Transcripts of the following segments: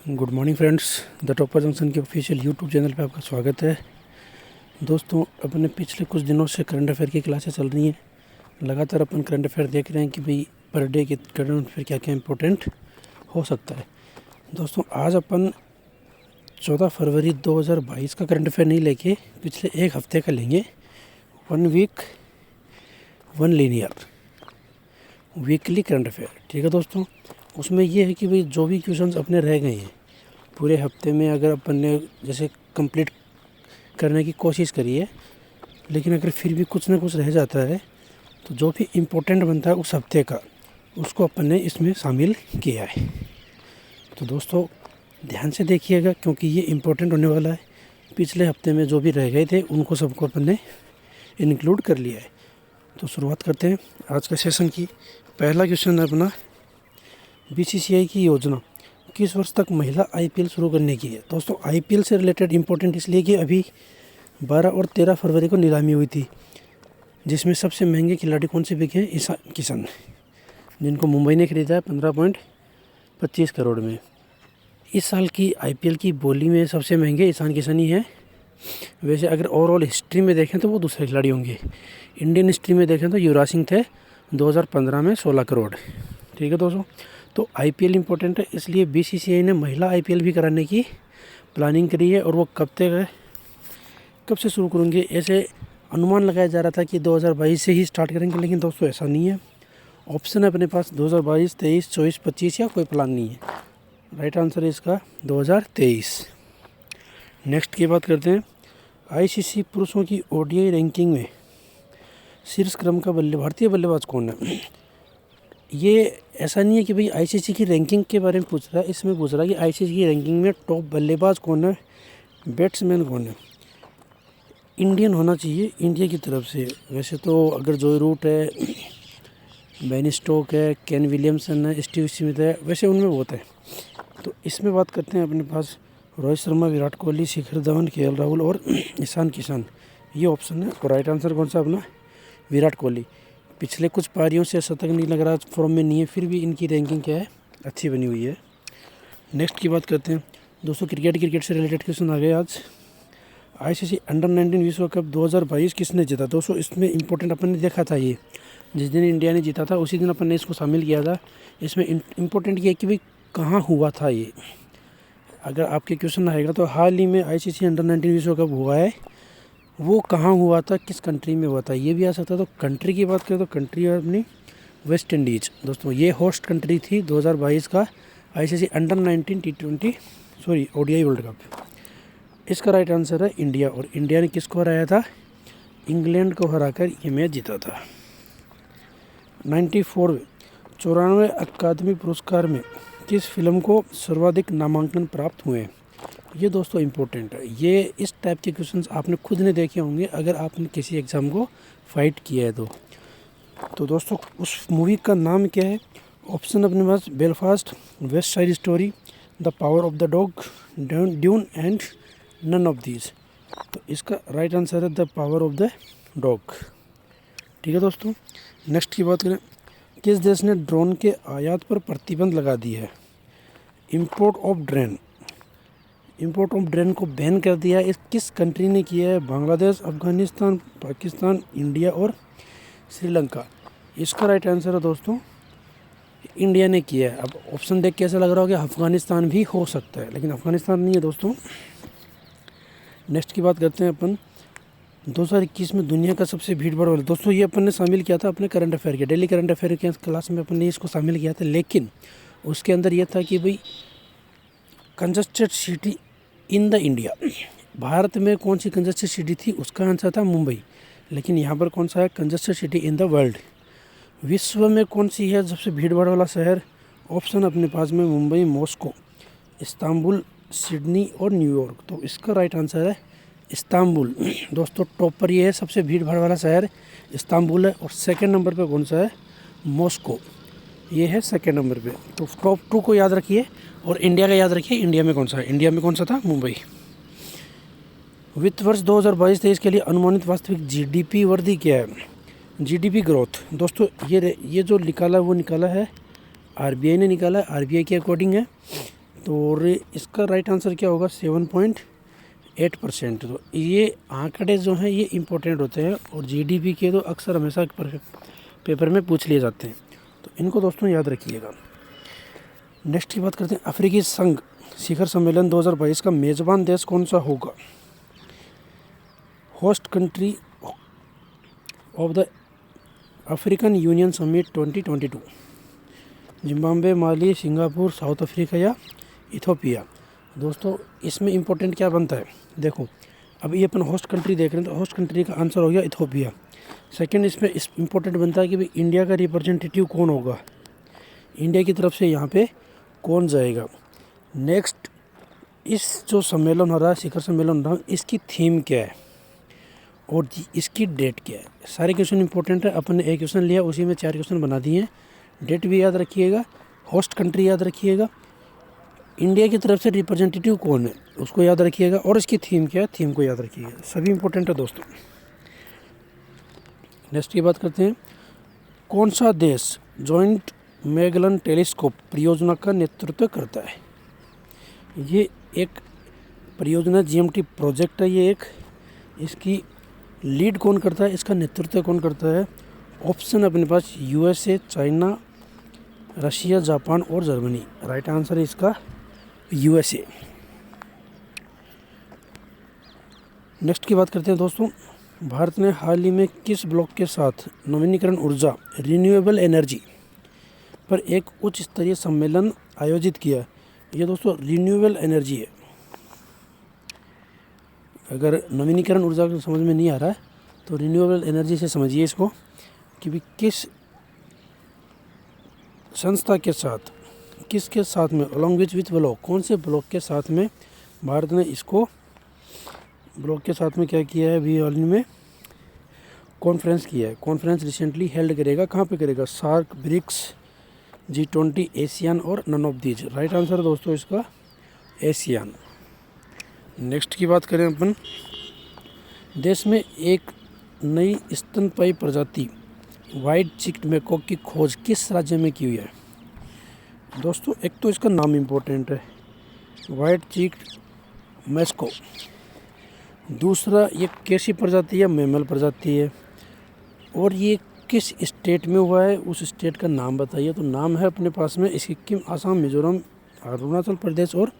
Good morning friends, the topper junction के official YouTube channel पे आपका स्वागत है। दोस्तों, अपने पिछले कुछ दिनों से करंट अफेयर की क्लासेस चल रही हैं। लगातार अपन करंट अफेयर देख रहे हैं कि भाई पर डे के करंट अफेयर क्या क्या इंपॉर्टेंट हो सकता है। दोस्तों, आज अपन 14 फरवरी 2022 का करंट अफेयर नहीं लेके पिछले एक हफ्ते का लेंगे। 1 week 1 linear weekly current affair. ठीक है दोस्तों, उसमें ये है कि भाई जो भी क्वेश्चंस अपने रह गए हैं पूरे हफ्ते में, अगर अपन ने जैसे कंप्लीट करने की कोशिश करी है, लेकिन अगर फिर भी कुछ ना कुछ रह जाता है तो जो भी इम्पोर्टेंट बनता है उस हफ्ते का, उसको अपन ने इसमें शामिल किया है। तो दोस्तों ध्यान से देखिएगा, क्योंकि ये इम्पोर्टेंट होने वाला है। पिछले हफ्ते में जो भी रह गए थे उनको सबको अपन ने इंक्लूड कर लिया है। तो शुरुआत करते हैं आज के सेशन की। पहला क्वेश्चन है अपना, बीसीसीआई की योजना किस वर्ष तक महिला आईपीएल शुरू करने की है। दोस्तों, आईपीएल से रिलेटेड इम्पोर्टेंट इसलिए कि अभी 12 और 13 फरवरी को नीलामी हुई थी, जिसमें सबसे महंगे खिलाड़ी कौन से बिके हैं? ईशान किशन, जिनको मुंबई ने खरीदा है 15.25 करोड़ में। इस साल की आईपीएल की बोली में सबसे महंगे ईशान किशन ही हैं। वैसे अगर ओवरऑल हिस्ट्री में देखें तो वो दूसरे खिलाड़ी होंगे। इंडियन हिस्ट्री में देखें तो युवराज सिंह थे 2015 में 16 करोड़। ठीक है दोस्तों, तो आईपीएल इम्पोर्टेंट है, इसलिए बीसीसीआई ने महिला आईपीएल भी कराने की प्लानिंग करी है। और वो कब से शुरू करेंगे, ऐसे अनुमान लगाया जा रहा था कि 2022 से ही स्टार्ट करेंगे, लेकिन दोस्तों ऐसा नहीं है। ऑप्शन है अपने पास 2022, 23, 24, 25 या कोई प्लान नहीं है। राइट आंसर है इसका 2023। नेक्स्ट की बात करते हैं। आईसीसी पुरुषों की ओडीआई रैंकिंग में शीर्ष क्रम का भारतीय बल्लेबाज कौन है? ये ऐसा नहीं है कि भाई आईसीसी की रैंकिंग के बारे में पूछ रहा है, इसमें पूछ रहा है कि आईसीसी की रैंकिंग में टॉप बल्लेबाज कौन है, बैट्समैन कौन है। इंडियन होना चाहिए इंडिया की तरफ से। वैसे तो अगर जोई रूट है, बेन स्टोक है, केन विलियमसन है, स्टीव स्मिथ है, वैसे उनमें बहुत है। तो इसमें बात करते हैं अपने पास रोहित शर्मा, विराट कोहली, शिखर धवन, केएल राहुल और ईशान किशन। ये ऑप्शन है। और राइट आंसर कौन सा अपना? विराट कोहली। पिछले कुछ पारियों से शतक नहीं लग रहा, फॉर्म में नहीं है, फिर भी इनकी रैंकिंग क्या है, अच्छी बनी हुई है। नेक्स्ट की बात करते हैं दोस्तों। क्रिकेट से रिलेटेड क्वेश्चन आ गए आज। आईसीसी अंडर 19 विश्व कप 2022 किसने जीता? दोस्तों इसमें इंपॉर्टेंट अपन ने देखा था, ये जिस दिन इंडिया ने जीता था उसी दिन अपन ने इसको शामिल किया था। इसमें इम्पोर्टेंट ये है कि भाई कहाँ हुआ था ये। अगर आपके क्वेश्चन आएगा तो हाल ही में आईसीसी अंडर 19 विश्व कप हुआ है, वो कहाँ हुआ था, किस कंट्री में हुआ था, ये भी आ सकता है। तो कंट्री की बात करें तो कंट्री है अपनी वेस्ट इंडीज़। दोस्तों ये होस्ट कंट्री थी 2022 का ICC under 19 ODI world cup. इसका राइट आंसर है इंडिया। और इंडिया ने किसको हराया था? इंग्लैंड को हराकर ये मैच जीता था। 94वें अकादमी पुरस्कार में किस फिल्म को सर्वाधिक नामांकन प्राप्त हुए हैं? ये दोस्तों इम्पोर्टेंट है। ये इस टाइप के क्वेश्चंस आपने खुद ने देखे होंगे अगर आपने किसी एग्ज़ाम को फाइट किया है तो दोस्तों उस मूवी का नाम क्या है? ऑप्शन अपने पास Belfast, west side story, the power of the dog, Dune and none of these. तो इसका राइट आंसर है the power of the dog. ठीक है दोस्तों, नेक्स्ट की बात करें। किस देश ने ड्रोन के आयात पर प्रतिबंध लगा दी है? इम्पोर्ट ऑफ ड्रोन को बैन कर दिया। इस किस कंट्री ने किया है? बांग्लादेश, अफगानिस्तान, पाकिस्तान, इंडिया और श्रीलंका। इसका राइट आंसर है दोस्तों इंडिया ने किया है। अब ऑप्शन देख के ऐसा लग रहा हो कि अफगानिस्तान भी हो सकता है, लेकिन अफगानिस्तान नहीं है दोस्तों। नेक्स्ट की बात करते हैं अपन। 2021 में दुनिया का सबसे भीड़ भाड़ वाला, दोस्तों ये अपन ने शामिल किया था अपने करंट अफेयर के, डेली करंट अफेयर के क्लास में अपन ने इसको शामिल किया था। लेकिन उसके अंदर यह था कि भाई congested city in the India, Bharat में कौन सी कंजस्टेड सिटी थी? उसका आंसर था मुंबई। लेकिन यहाँ पर कौन सा है? Congested city in the world. विश्व में कौन सी है सबसे भीड़ भाड़ वाला शहर? ऑप्शन अपने पास में मुंबई, मॉस्को, इस्तांबुल, सिडनी और न्यूयॉर्क। तो इसका राइट आंसर है इस्तांबुल। दोस्तों टॉप पर ये है, सबसे भीड़ भाड़ वाला शहर इस्तांबुल है। और सेकंड नंबर पे कौन सा है? मॉस्को। ये है सेकंड नंबर पे। तो टॉप 2 को याद रखिए और इंडिया का याद रखिए। इंडिया में कौन सा है? इंडिया में कौन सा था? मुंबई। वित्त वर्ष 2022-23 के लिए अनुमानित वास्तविक जीडीपी वृद्धि क्या है? GDP growth. दोस्तों ये जो निकाला वो निकाला है आरबीआई ने निकाला है। आरबीआई के अकॉर्डिंग है तो और इसका राइट आंसर क्या होगा 7.8%। तो ये आंकड़े जो हैं ये इम्पोर्टेंट होते हैं और जीडीपी के तो अक्सर हमेशा पेपर में पूछ लिए जाते हैं, तो इनको दोस्तों याद रखिएगा। नेक्स्ट की बात करते हैं, अफ्रीकी संघ शिखर सम्मेलन 2022 का मेज़बान देश कौन सा होगा? Host country of the African union summit 2022, Zimbabwe, Mali, Singapore, south Africa या इथोपिया। दोस्तों इसमें इम्पोर्टेंट क्या बनता है, देखो अब ये अपन होस्ट कंट्री देख रहे हैं, तो होस्ट कंट्री का आंसर हो गया इथोपिया। सेकंड इसमें इम्पोर्टेंट बनता है कि भाई इंडिया का रिप्रेजेंटेटिव कौन होगा, इंडिया की तरफ से यहाँ पे कौन जाएगा। नेक्स्ट, इस जो सम्मेलन हो रहा है, शिखर सम्मेलन हो रहा है, इसकी थीम क्या है और इसकी डेट क्या है। सारे क्वेश्चन इंपॉर्टेंट है। अपन ने एक क्वेश्चन लिया, उसी में 4 क्वेश्चन बना दिए हैं। डेट भी याद रखिएगा, होस्ट कंट्री याद रखिएगा, इंडिया की तरफ से रिप्रेजेंटेटिव कौन है उसको याद रखिएगा, और इसकी थीम क्या है, थीम को याद रखिएगा। सभी इंपॉर्टेंट है दोस्तों। नेक्स्ट की बात करते हैं, कौन सा देश जॉइंट मैगेलन टेलीस्कोप परियोजना का नेतृत्व करता है? ये एक परियोजना जीएमटी प्रोजेक्ट है, ये एक, इसकी लीड कौन करता है, इसका नेतृत्व कौन करता है? ऑप्शन अपने पास यूएसए, चाइना, रशिया, जापान और जर्मनी। राइट आंसर है इसका यूएसए। नेक्स्ट की बात करते हैं दोस्तों, भारत ने हाल ही में किस ब्लॉक के साथ नवीनीकरण ऊर्जा रिन्यूएबल एनर्जी पर एक उच्च स्तरीय सम्मेलन आयोजित किया? ये दोस्तों रिन्यूएबल एनर्जी है। अगर नवीनीकरण ऊर्जा को समझ में नहीं आ रहा है तो रिन्यूएबल एनर्जी से समझिए इसको, कि भी किस संस्था के साथ, किसके साथ में, अलॉन्ग विथ ब्लॉक, कौन से ब्लॉक के साथ में भारत ने इसको ब्लॉक के साथ में क्या किया है, अभी हाल में कॉन्फ्रेंस किया है। कॉन्फ्रेंस रिसेंटली हेल्ड करेगा, कहाँ पे करेगा? सार्क, ब्रिक्स, G20, एशियान और none of these. Right answer दोस्तों इसका एशियान। नेक्स्ट की बात करें अपन, देश में एक नई स्तनपायी प्रजाति वाइट चिक्ड मैकॉक की खोज किस राज्य में की हुई है? दोस्तों एक तो इसका नाम इम्पोर्टेंट है, वाइट चिक्ड मैस्को। दूसरा, ये कैसी प्रजाति है? मैमल प्रजाति है। और ये किस स्टेट में हुआ है, उस स्टेट का नाम बताइए। तो नाम है अपने पास में सिक्किम, आसाम, मिजोरम, अरुणाचल प्रदेश और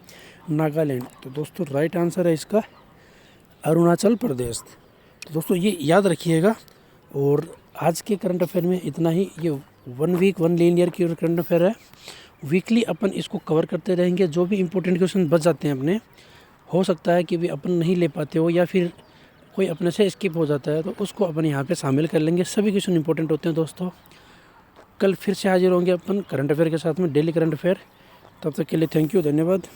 नागालैंड। तो दोस्तों राइट आंसर है इसका अरुणाचल प्रदेश। तो दोस्तों ये याद रखिएगा। और आज के करंट अफेयर में इतना ही। ये 1 वीक 1 लीनियर की करंट अफेयर है। वीकली अपन इसको कवर करते रहेंगे। जो भी इंपॉर्टेंट क्वेश्चन बच जाते हैं अपने, हो सकता है कि भी अपन नहीं ले पाते हो या फिर कोई अपने से स्किप हो जाता है, तो उसको अपन यहाँ पे शामिल कर लेंगे। सभी क्वेश्चन इंपॉर्टेंट होते हैं दोस्तों। कल फिर से हाजिर होंगे अपन करंट अफेयर के साथ में, डेली करंट अफेयर। तब तक के लिए थैंक यू, धन्यवाद।